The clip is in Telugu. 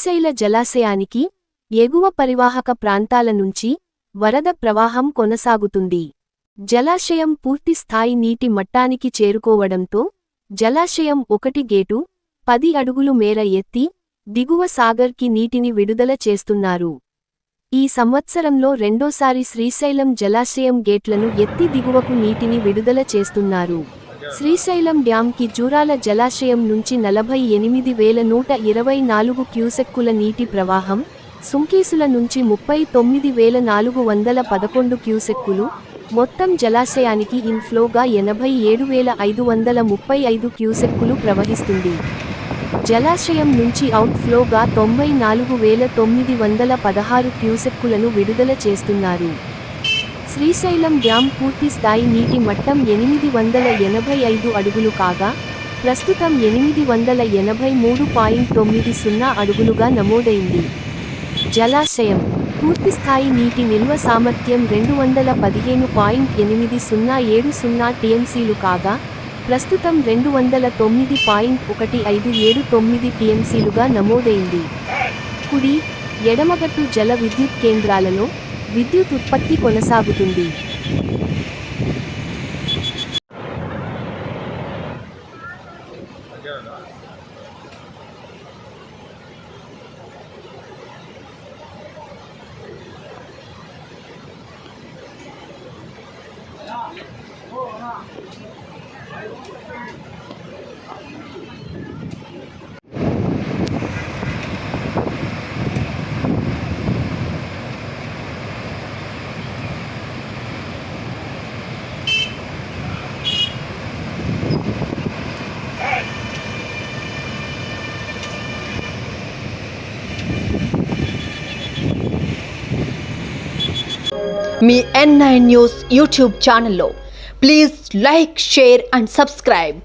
శ్రీశైల జలాశయానికి ఎగువ పరివాహక ప్రాంతాల నుంచి వరద ప్రవాహం కొనసాగుతుంది. జలాశయం పూర్తి స్థాయి నీటి మట్టానికి చేరుకోవడంతో జలాశయం 1 గేటు 10 అడుగులు మేర ఎత్తి దిగువ సాగర్కి నీటిని విడుదల చేస్తున్నారు. ఈ సంవత్సరంలో రెండోసారి శ్రీశైలం జలాశయం గేట్లను ఎత్తి దిగువకు నీటిని విడుదల చేస్తున్నారు. శ్రీశైలం డ్యాంకి జూరాల జలాశయం నుంచి 48,124 క్యూసెక్కుల నీటి ప్రవాహం, సుంకీసుల నుంచి 39,411 క్యూసెక్కులు, మొత్తం జలాశయానికి ఇన్ఫ్లోగా 87,535 క్యూసెక్కులు ప్రవహిస్తుంది. జలాశయం నుంచి అవుట్ఫ్లోగా 94,916 క్యూసెక్కులను విడుదల చేస్తున్నారు. శ్రీశైలం డ్యాం పూర్తి స్థాయి నీటి మట్టం 885 అడుగులు కాగా, ప్రస్తుతం 883.90 అడుగులుగా నమోదైంది. జలాశయం పూర్తిస్థాయి నీటి నిల్వ సామర్థ్యం 215.8070 టీఎంసీలు కాగా, ప్రస్తుతం 209.1579 టీఎంసీలుగా నమోదైంది. కుడి, ఎడమగట్టు జల విద్యుత్ కేంద్రాలలో విద్యుత్ ఉత్పత్తి కొనసాగుతుంది. మీ N9 న్యూస్ యూట్యూబ్ ఛానల్లో please like, share and subscribe.